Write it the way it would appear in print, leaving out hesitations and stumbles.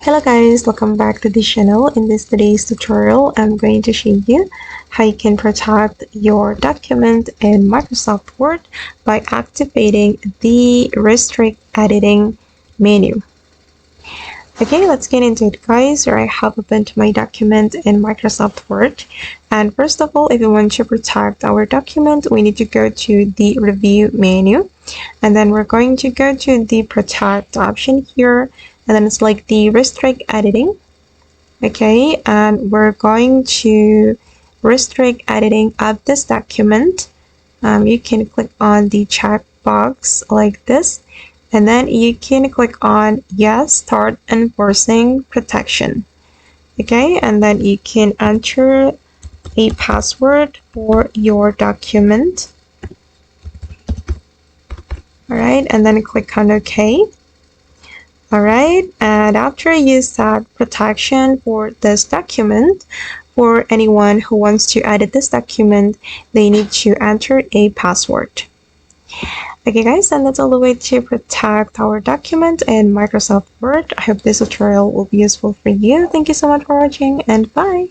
Hello guys, welcome back to the channel. In today's tutorial, I'm going to show you how you can protect your document in Microsoft Word by activating the restrict editing menu. Okay, let's get into it guys. Here I have opened my document in Microsoft Word. And first of all, if we want to protect our document, we need to go to the review menu. And then we're going to go to the protect option here. And then it's like the restrict editing. Okay, and we're going to restrict editing of this document. You can click on the check box like this. And then you can click on yes, start enforcing protection. Okay, and then you can enter a password for your document. All right, and then click on OK. All right, and after you set protection for this document, for anyone who wants to edit this document, they need to enter a password. Okay guys, and that's all the way to protect our document in Microsoft Word. I hope this tutorial will be useful for you. Thank you so much for watching and bye.